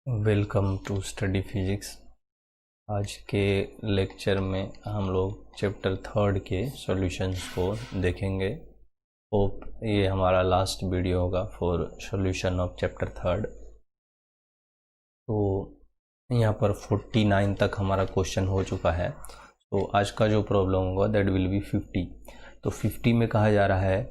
Welcome to study physics. आज के lecture में हम लोग चैप्टर 3 के सॉल्यूशंस को देखेंगे। होप ये हमारा लास्ट वीडियो होगा फॉर सॉल्यूशन ऑफ चैप्टर 3। तो यहाँ पर 49 तक हमारा क्वेश्चन हो चुका है। तो आज का जो प्रॉब्लम होगा दैट विल बी 50। तो 50 में कहा जा रहा है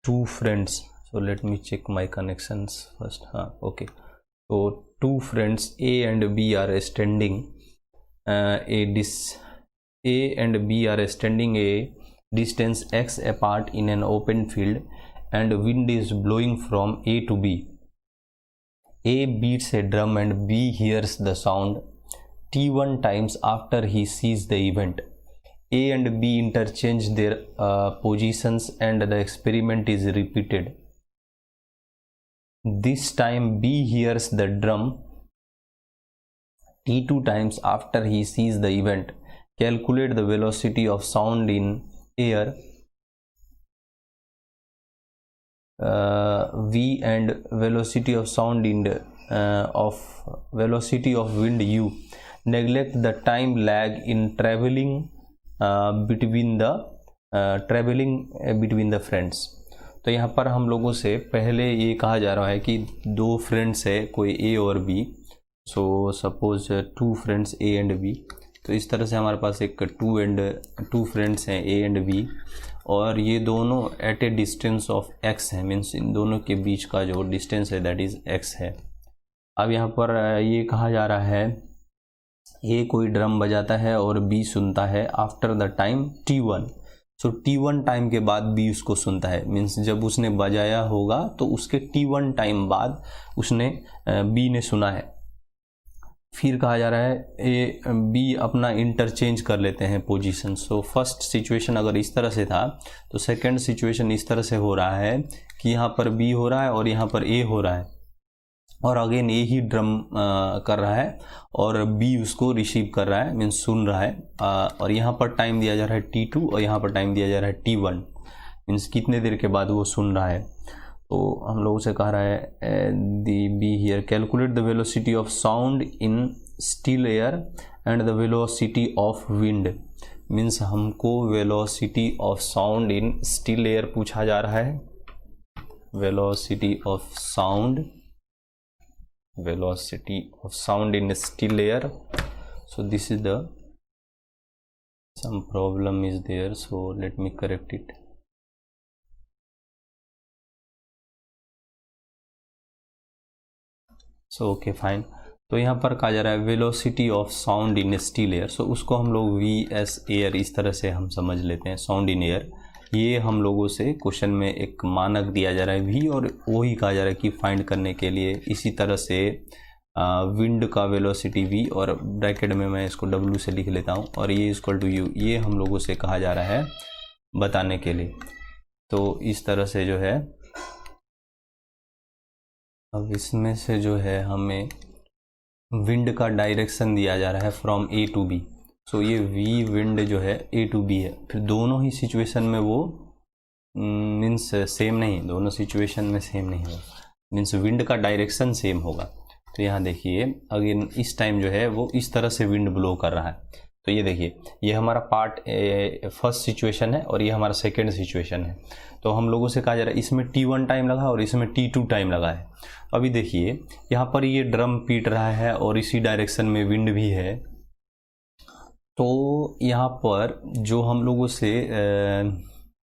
two friends. So let me check my connections first. हाँ, okay. So two friends A and B are standing A and B are standing a distance x apart in an open field, and wind is blowing from A to B. A beats a drum and B hears the sound T1 times after he sees the event. A and B interchange their positions and the experiment is repeated. This time B hears the drum T2 times after he sees the event. Calculate the velocity of sound in air V and velocity of sound in velocity of wind U. Neglect the time lag in traveling between the friends. तो यहाँ पर हम लोगों से पहले ये कहा जा रहा है कि दो फ्रेंड्स है, कोई ए और B. So suppose two friends A and B. तो इस तरह से हमारे पास एक टू फ्रेंड्स हैं ए एंड बी, और ये दोनों at a distance of x है। मीन्स इन दोनों के बीच का जो डिस्टेंस है दैट इज़ एक्स है। अब यहाँ पर ये कहा जा रहा है ए कोई ड्रम बजाता है और बी सुनता है after the time T1। So T1 time के बाद बी उसको सुनता है। मीन्स जब उसने बजाया होगा तो उसके T1 टाइम बाद उसने बी ने सुना है। फिर कहा जा रहा है ए बी अपना इंटरचेंज कर लेते हैं पोजीशन। सो फर्स्ट सिचुएशन अगर इस तरह से था तो सेकंड सिचुएशन इस तरह से हो रहा है कि यहाँ पर बी हो रहा है और यहाँ पर ए हो रहा है, और अगेन ए ही ड्रम कर रहा है और बी उसको रिसीव कर रहा है, मीन्स सुन रहा है। और यहाँ पर टाइम दिया जा रहा है T2 और यहाँ पर टाइम दिया जा रहा है T1, मीन्स कितने देर के बाद वो सुन रहा है। तो हम लोगों से कह रहा है दी बी here calculate the velocity of sound in still air and the velocity of wind. Means हमको velocity of sound in still air पूछा जा रहा है। Velocity of sound in still air. So this is some problem is there, so let me correct it. So okay fine. तो यहाँ पर कहा जा रहा है velocity of sound in still air. So उसको हम लोग VS एयर इस तरह से हम समझ लेते हैं, साउंड इन एयर। ये हम लोगों से क्वेश्चन में एक मानक दिया जा रहा है V, और वही कहा जा रहा है कि फाइंड करने के लिए इसी तरह से विंड का वेलोसिटी V, और ब्रैकेट में मैं इसको W से लिख लेता हूँ, और ये इक्वल टू U। ये हम लोगों से कहा जा रहा है बताने के लिए। तो इस तरह से जो है, अब इसमें से जो है हमें विंड का डायरेक्शन दिया जा रहा है फ्रॉम A टू B। सो ये V विंड जो है A टू B है। फिर दोनों ही सिचुएशन में वो मीन्स सेम नहीं, दोनों सिचुएशन में सेम नहीं होगा, मीन्स विंड का डायरेक्शन सेम होगा। तो यहाँ देखिए अगेन इस टाइम जो है वो इस तरह से विंड ब्लो कर रहा है। तो ये देखिए ये हमारा पार्ट फर्स्ट सिचुएशन है और ये हमारा सेकेंड सिचुएशन है। तो हम लोगों से कहा जा रहा है इसमें T1 टाइम लगा और इसमें T2 टाइम लगा है। अभी देखिए यहाँ पर ये ड्रम पीट रहा है और इसी डायरेक्शन में विंड भी है। तो यहाँ पर जो हम लोगों से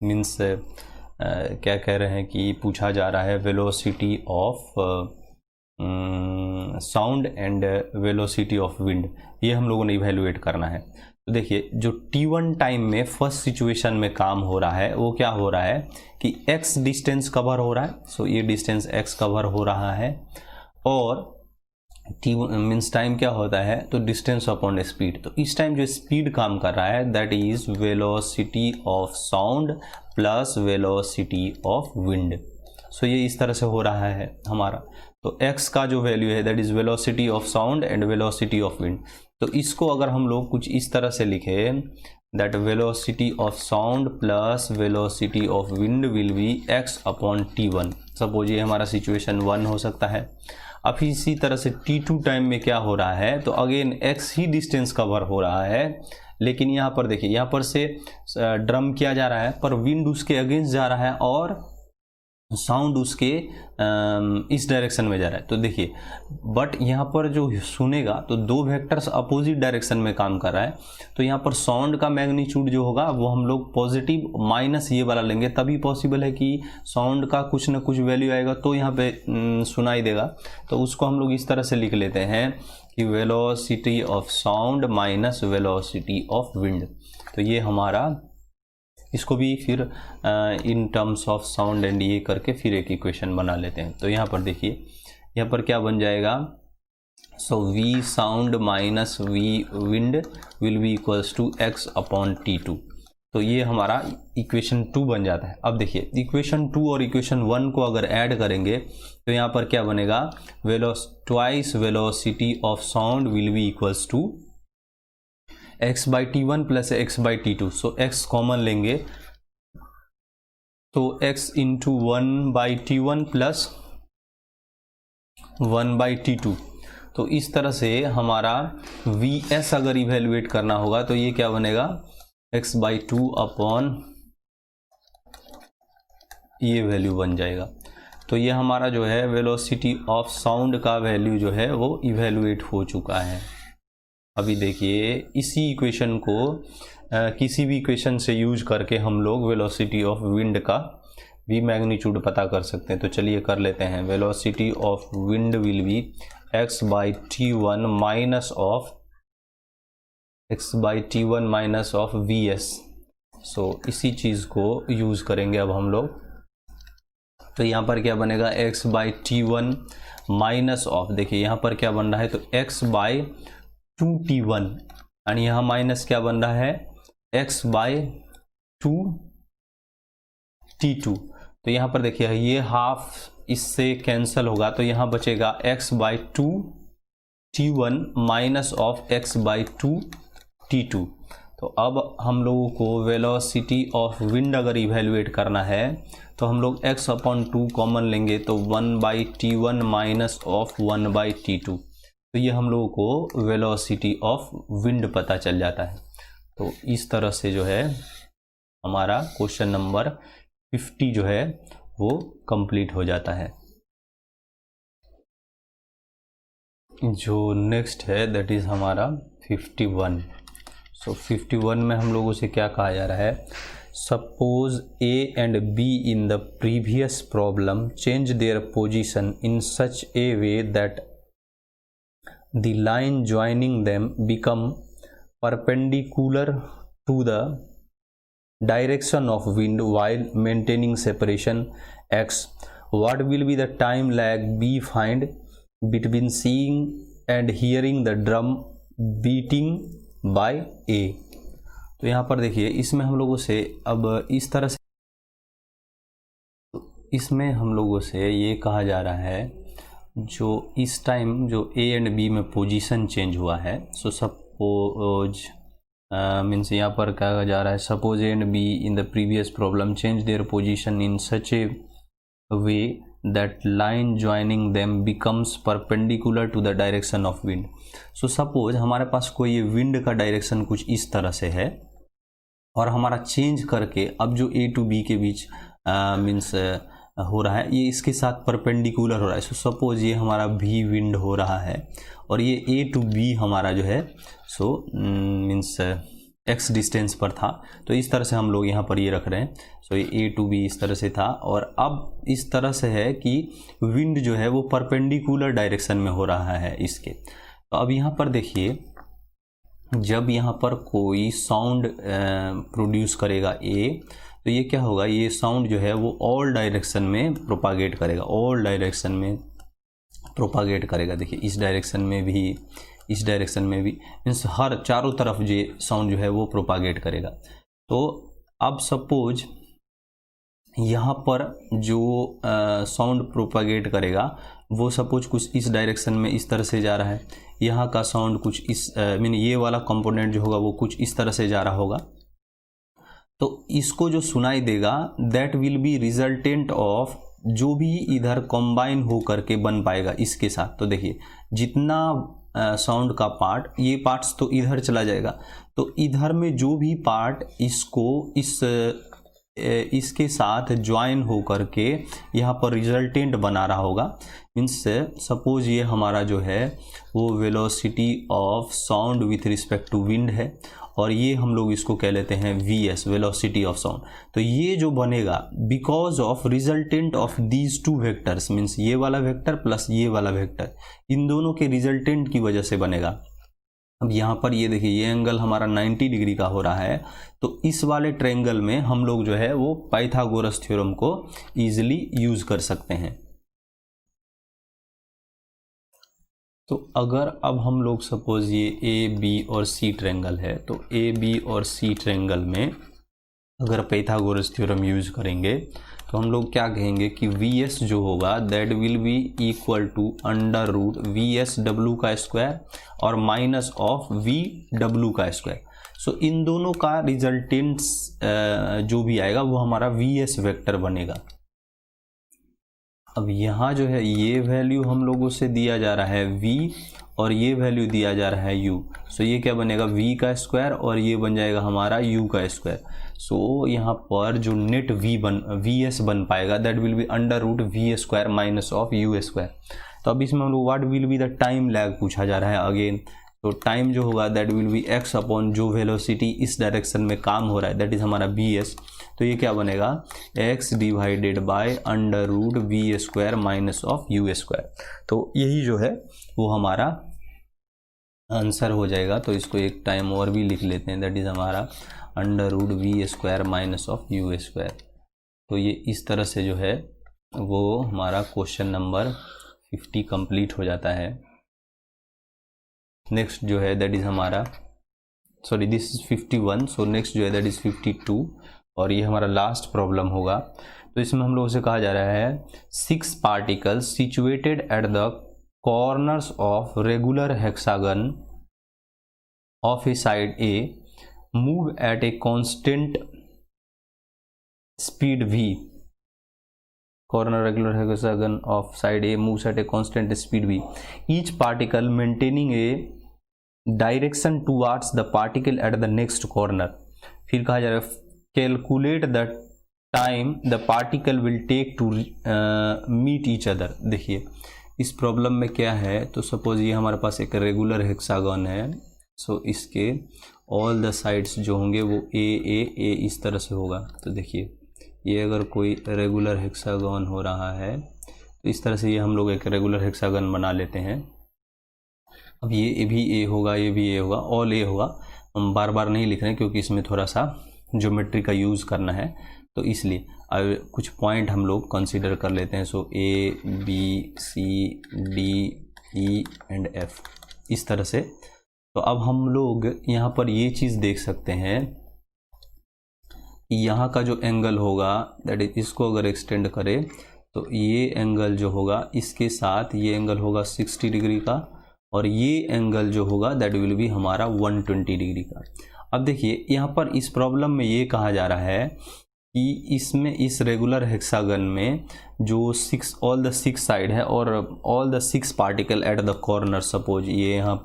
मीन्स क्या कह रहे हैं कि पूछा जा रहा है velocity of sound and velocity of wind, ये हम लोगों ने इवैल्यूएट करना है। तो देखिए जो T1 टाइम में फर्स्ट सिचुएशन में काम हो रहा है वो क्या हो रहा है कि x डिस्टेंस कवर हो रहा है। सो ये डिस्टेंस x कवर हो रहा है, और T1 मीन्स टाइम क्या होता है तो डिस्टेंस अपॉन स्पीड। तो इस टाइम जो स्पीड काम कर रहा है that is velocity of sound plus velocity of wind. So ये इस तरह से हो रहा है हमारा। तो x का जो वैल्यू है that is velocity of sound and velocity of wind. तो इसको अगर हम लोग कुछ इस तरह से लिखें that velocity of sound plus velocity of wind will be x upon t1। Suppose ये हमारा सिचुएशन 1 हो सकता है। अब इसी तरह से t2 टाइम में क्या हो रहा है, तो अगेन x ही डिस्टेंस कवर हो रहा है, लेकिन यहाँ पर देखिए यहाँ पर से ड्रम किया जा रहा है पर विंड उसके अगेंस्ट जा रहा है और साउंड उसके इस डायरेक्शन में जा रहा है। तो देखिए बट यहाँ पर जो सुनेगा तो दो वेक्टर्स अपोजिट डायरेक्शन में काम कर रहा है, तो यहाँ पर साउंड का मैग्नीट्यूड जो होगा वो हम लोग पॉजिटिव माइनस ये वाला लेंगे, तभी पॉसिबल है कि साउंड का कुछ ना कुछ वैल्यू आएगा तो यहाँ पे सुनाई देगा। तो उसको हम लोग इस तरह से लिख लेते हैं कि velocity of sound minus velocity of wind. तो ये हमारा, इसको भी फिर in terms of sound and ये करके फिर एक इक्वेशन बना लेते हैं। तो यहाँ पर देखिए यहाँ पर क्या बन जाएगा, so v sound minus v wind will be equals to x upon t2। तो ये हमारा इक्वेशन 2 बन जाता है। अब देखिए इक्वेशन 2 और इक्वेशन 1 को अगर ऐड करेंगे तो यहाँ पर क्या बनेगा, twice velocity of sound will be equals to x by t1 plus x by t2। So x common लेंगे तो x into 1 by t1 plus 1 by t2। तो इस तरह से हमारा vs अगर इवेल्युएट करना होगा तो ये क्या बनेगा, x बाई 2 अपॉन ये वैल्यू बन जाएगा। तो ये हमारा जो है वेलोसिटी ऑफ साउंड का वैल्यू जो है वो इवेल्युएट हो चुका है। अभी देखिए इसी इक्वेशन को किसी भी इक्वेशन से यूज करके हम लोग वेलोसिटी ऑफ विंड का भी मैग्नीट्यूड पता कर सकते हैं। तो चलिए कर लेते हैं। Velocity of wind will be x by t1 minus of x by t1 minus of vs। सो इसी चीज़ को यूज करेंगे अब हम लोग। तो यहाँ पर क्या बनेगा, x by t1 minus of, देखिए यहाँ पर क्या बन रहा है, तो x बाई 2t1 और यहाँ माइनस क्या बन रहा है, x बाई 2t2। तो यहाँ पर देखिए ये हाफ इससे कैंसिल होगा तो यहाँ बचेगा x by 2t1 minus of x by 2t2। तो अब हम लोगों को वेलोसिटी ऑफ विंड अगर इवेल्युएट करना है तो हम लोग x अपॉन 2 कॉमन लेंगे तो 1 by t1 minus of 1 by t2। तो ये हम लोगों को वेलोसिटी ऑफ विंड पता चल जाता है। तो इस तरह से जो है हमारा क्वेश्चन नंबर 50 जो है वो कंप्लीट हो जाता है। जो नेक्स्ट है दैट इज़ हमारा 51। सो 51 में हम लोगों से क्या कहा जा रहा है, suppose A and B in the previous problem change their position in such a way that the line joining them become perpendicular to the direction of wind while maintaining separation x. What will be the time lag B find between seeing and hearing the drum beating by A? तो यहाँ पर देखिए इसमें हम लोगों से अब इस तरह से इसमें हम लोगों से ये कहा जा रहा है जो इस टाइम जो A एंड B में पोजीशन चेंज हुआ है। सो सपोज मीन्स यहाँ पर कहा जा रहा है suppose A and B in the previous problem change their position in such a way that line joining them becomes perpendicular to the direction of wind. So suppose हमारे पास कोई wind का डायरेक्शन कुछ इस तरह से है और हमारा चेंज करके अब जो A टू B के बीच मीन्स हो रहा है ये इसके साथ परपेंडिकुलर हो रहा है। सो सपोज ये हमारा भी विंड हो रहा है और ये A टू B हमारा जो है सो मीन्स x डिस्टेंस पर था। तो इस तरह से हम लोग यहाँ पर ये रख रहे हैं। सो ये A टू B इस तरह से था और अब इस तरह से है कि विंड जो है वो परपेंडिकुलर डायरेक्शन में हो रहा है इसके। तो अब यहाँ पर देखिए जब यहाँ पर कोई साउंड प्रोड्यूस करेगा A तो ये क्या होगा, ये साउंड जो है वो ऑल डायरेक्शन में प्रोपागेट करेगा, ऑल डायरेक्शन में प्रोपागेट करेगा। देखिए इस डायरेक्शन में भी इस डायरेक्शन में भी मीन्स हर चारों तरफ ये साउंड जो है वो प्रोपागेट करेगा। तो अब सपोज यहाँ पर जो साउंड प्रोपागेट करेगा वो सपोज कुछ इस डायरेक्शन में इस तरह से जा रहा है, यहाँ का साउंड कुछ इस मीन ये वाला कंपोनेंट जो होगा वो कुछ इस तरह से जा रहा होगा। तो इसको जो सुनाई देगा that will B resultant of जो भी इधर कंबाइन हो करके बन पाएगा इसके साथ। तो देखिए जितना साउंड का पार्ट, ये पार्ट्स तो इधर चला जाएगा, तो इधर में जो भी पार्ट इसको इसके साथ ज्वाइन हो करके यहाँ पर रिजल्टेंट बना रहा होगा। मीन्स सपोज ये हमारा जो है वो velocity of sound with respect to wind है, और ये हम लोग इसको कह लेते हैं वीएस, वेलोसिटी ऑफ साउंड। तो ये जो बनेगा because of resultant of these two vectors, means ये वाला वेक्टर प्लस ये वाला वेक्टर, इन दोनों के रिजल्टेंट की वजह से बनेगा। अब यहाँ पर ये देखिए ये एंगल हमारा 90 डिग्री का हो रहा है, तो इस वाले ट्रायंगल में हम लोग जो है वो पाइथागोरस थ्योरम को ईजिली यूज कर सकते हैं। तो अगर अब हम लोग सपोज ये ए बी और सी ट्रायंगल है, तो ए बी और सी ट्रायंगल में अगर पाइथागोरस थ्योरम यूज करेंगे तो हम लोग क्या कहेंगे कि वी एस जो होगा that will be equal to under root V S W का स्क्वायर और माइनस ऑफ वी डब्ल्यू का स्क्वायर। सो इन दोनों का रिजल्टेंट्स जो भी आएगा वो हमारा वी एस वेक्टर बनेगा। अब यहाँ जो है ये वैल्यू हम लोगों से दिया जा रहा है v और ये वैल्यू दिया जा रहा है u। सो ये क्या बनेगा v का स्क्वायर और ये बन जाएगा हमारा u का स्क्वायर। सो यहाँ पर जो नेट vs बन पाएगा that will be under root we square minus of u square. तो अब इसमें हम लोग what will be the time lag पूछा जा रहा है अगेन। तो टाइम जो होगा that will be x upon जो वेलोसिटी इस डायरेक्शन में काम हो रहा है दैट इज हमारा bs। तो ये क्या बनेगा x divided by under root we square minus of u square. तो यही जो है वो हमारा आंसर हो जाएगा। तो इसको एक टाइम और भी लिख लेते हैं, दैट इज हमारा under root we square minus of u square. तो ये इस तरह से जो है वो हमारा क्वेश्चन नंबर 50 कंप्लीट हो जाता है। नेक्स्ट जो है दैट इज हमारा sorry this is 51। So next जो है दैट इज 52 और ये हमारा लास्ट प्रॉब्लम होगा। तो इसमें हम लोगों से कहा जा रहा है 6 particles situated at the corners of regular hexagon of a side a move at a constant speed v। Corner regular hexagon of side a moves at a constant speed v, each particle maintaining a direction towards the particle at the next corner. फिर कहा जा रहा है calculate the time the particle will take to meet each other. देखिए इस problem में क्या है, तो सपोज ये हमारे पास एक रेगुलर हेक्सागन है। सो इसके ऑल द साइड्स जो होंगे वो ए इस तरह से होगा। तो देखिए ये अगर कोई रेगुलर हेक्सागन हो रहा है तो इस तरह से ये हम लोग एक रेगुलर हेक्सागन बना लेते हैं। अब ये भी ए होगा, ये भी ए होगा, ऑल ए होगा। हम बार बार नहीं लिख रहे हैं क्योंकि इसमें थोड़ा सा ज्योमेट्री का यूज़ करना है, तो इसलिए अब कुछ पॉइंट हम लोग कंसीडर कर लेते हैं। So A B C D E and F इस तरह से। तो अब हम लोग यहाँ पर ये चीज़ देख सकते हैं कि यहाँ का जो एंगल होगा दैट इज, इसको अगर एक्सटेंड करें तो ये एंगल जो होगा इसके साथ ये एंगल होगा 60 डिग्री का, और ये एंगल जो होगा दैट विल बी हमारा 120 डिग्री का। अब देखिए यहाँ पर इस प्रॉब्लम में ये कहा जा रहा है कि इसमें इस रेगुलर हेक्सागन में जो ऑल द 6 साइड है और all the 6 particle at the corner, suppose ये यहाँ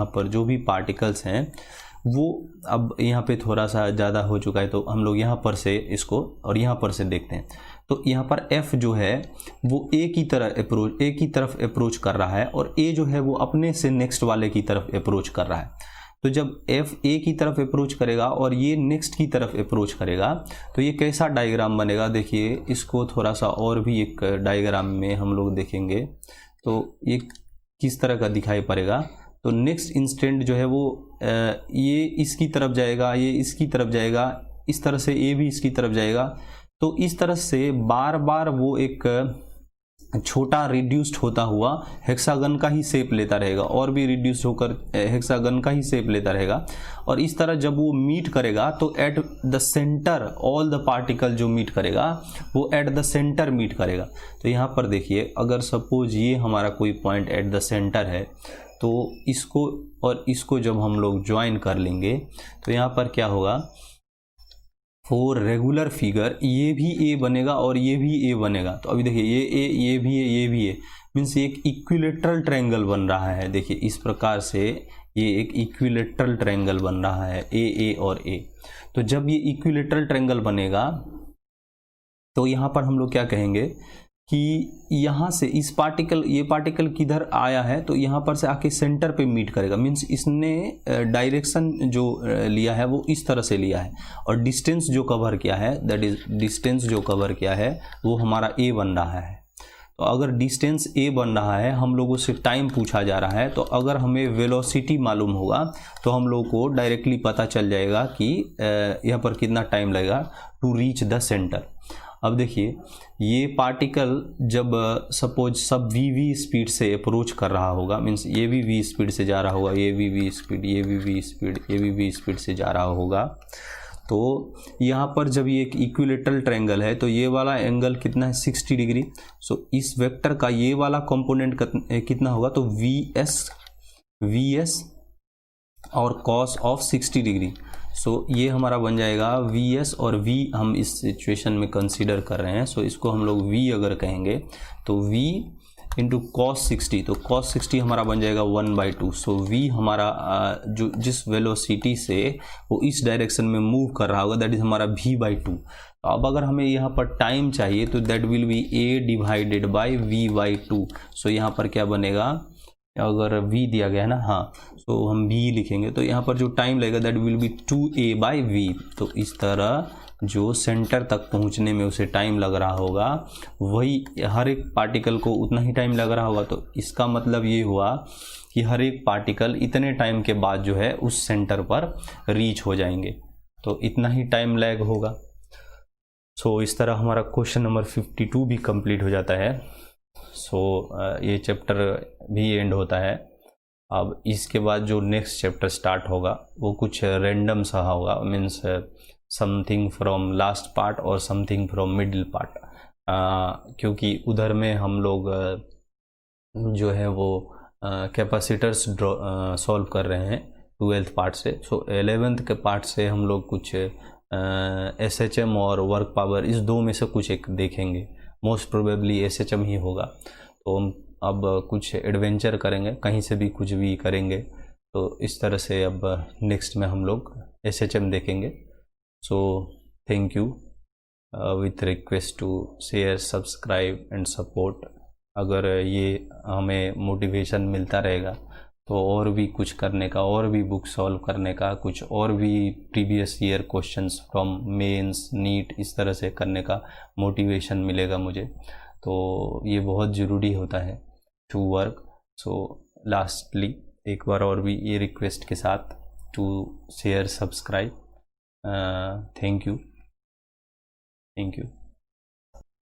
पर जो भी पार्टिकल्स हैं वो अब यहाँ पे थोड़ा सा ज़्यादा हो चुका है, तो हम लोग यहाँ पर से इसको और यहाँ पर से देखते हैं। तो यहाँ पर F जो है वो ए की तरफ अप्रोच कर रहा है और ए जो है वो अपने से नेक्स्ट वाले की तरफ अप्रोच कर रहा है। तो जब F ए की तरफ अप्रोच करेगा और ये नेक्स्ट की तरफ अप्रोच करेगा तो ये कैसा डायग्राम बनेगा। देखिए इसको थोड़ा सा और भी एक डायग्राम में हम लोग देखेंगे तो ये किस तरह का दिखाई पड़ेगा। तो नेक्स्ट इंस्टेंट जो है वो ये इसकी तरफ जाएगा, ये इसकी तरफ जाएगा, इस तरह से ये भी इसकी तरफ जाएगा। तो इस तरह से बार बार वो एक छोटा रिड्यूस्ड होता हुआ हेक्सागन का ही शेप लेता रहेगा और भी रिड्यूस होकर हेक्सागन का ही शेप लेता रहेगा। और इस तरह जब वो मीट करेगा तो at the centre all the particle जो मीट करेगा वो एट द सेंटर मीट करेगा। तो यहाँ पर देखिए अगर सपोज ये हमारा कोई पॉइंट एट द सेंटर है तो इसको और इसको जब हम लोग ज्वाइन कर लेंगे तो यहाँ पर क्या होगा फॉर रेगुलर फिगर ये भी ए बनेगा और ये भी ए बनेगा। तो अभी देखिए ये ए, ये भी है, ये भी है, मीन्स एक इक्विलेटरल ट्रायंगल बन रहा है। देखिए इस प्रकार से ये एक इक्विलेटरल ट्रायंगल बन रहा है, ए और ए। तो जब ये इक्विलेटरल ट्रायंगल बनेगा तो यहाँ पर हम लोग क्या कहेंगे कि यहाँ से इस पार्टिकल, ये पार्टिकल किधर आया है तो यहाँ पर से आके सेंटर पे मीट करेगा, मीन्स इसने डायरेक्शन जो लिया है वो इस तरह से लिया है, और डिस्टेंस जो कवर किया है, दैट इज डिस्टेंस जो कवर किया है वो हमारा ए बन रहा है। तो अगर डिस्टेंस ए बन रहा है, हम लोगों से टाइम पूछा जा रहा है, तो अगर हमें वेलोसिटी मालूम होगा तो हम लोगों को डायरेक्टली पता चल जाएगा कि यहाँ पर कितना टाइम लगेगा टू रीच द सेंटर। अब देखिए ये पार्टिकल जब सपोज सब वी स्पीड से अप्रोच कर रहा होगा, मीन्स ये भी वी स्पीड से जा रहा होगा, ये भी वी स्पीड, ये भी वी स्पीड, ये भी वी स्पीड से जा रहा होगा, तो यहाँ पर जब ये एक इक्विलेटरल ट्रायंगल है तो ये वाला एंगल कितना है 60 डिग्री। सो इस वेक्टर का ये वाला कंपोनेंट कितना होगा, तो वी एस और कॉस ऑफ 60 डिग्री। सो ये हमारा बन जाएगा वी एस, और वी हम इस सिचुएशन में कंसीडर कर रहे हैं, सो इसको हम लोग वी अगर कहेंगे तो वी इंटू कॉस 60, तो कॉस 60 हमारा बन जाएगा 1/2। सो वी हमारा जो जिस वेलोसिटी से वो इस डायरेक्शन में मूव कर रहा होगा दैट इज हमारा v/2। तो अब अगर हमें यहाँ पर टाइम चाहिए तो that will B a divided by v/2। सो यहाँ पर क्या बनेगा, अगर v दिया गया है ना, हाँ, तो हम v लिखेंगे, तो यहाँ पर जो टाइम लगेगा दैट विल बी 2a/v। तो इस तरह जो सेंटर तक पहुँचने में उसे टाइम लग रहा होगा वही हर एक पार्टिकल को उतना ही टाइम लग रहा होगा। तो इसका मतलब ये हुआ कि हर एक पार्टिकल इतने टाइम के बाद जो है उस सेंटर पर रीच हो जाएंगे, तो इतना ही टाइम लैग होगा। सो इस तरह हमारा क्वेश्चन नंबर 52 भी कंप्लीट हो जाता है। सो ये चैप्टर भी एंड होता है। अब इसके बाद जो नेक्स्ट चैप्टर स्टार्ट होगा वो कुछ रैंडम सा होगा, means something from last part और समथिंग फ्रॉम मिडिल पार्ट, क्योंकि उधर में हम लोग जो है वो कैपेसिटर्स सॉल्व कर रहे हैं 12th पार्ट से। सो 11th के पार्ट से हम लोग कुछ SHM और वर्क पावर, इस दो में से कुछ एक देखेंगे, मोस्ट प्रोबेबली SHM ही होगा। तो हम अब कुछ एडवेंचर करेंगे, कहीं से भी कुछ भी करेंगे, तो इस तरह से अब नेक्स्ट में हम लोग SHM देखेंगे। So thank you, with request to share, subscribe and support। अगर ये हमें मोटिवेशन मिलता रहेगा तो और भी कुछ करने का, और भी बुक सॉल्व करने का, कुछ और भी previous year questions from mains, NEET, इस तरह से करने का मोटिवेशन मिलेगा मुझे। तो ये बहुत ज़रूरी होता है टू वर्क। सो लास्टली एक बार और भी ये रिक्वेस्ट के साथ to share, subscribe. Thank you.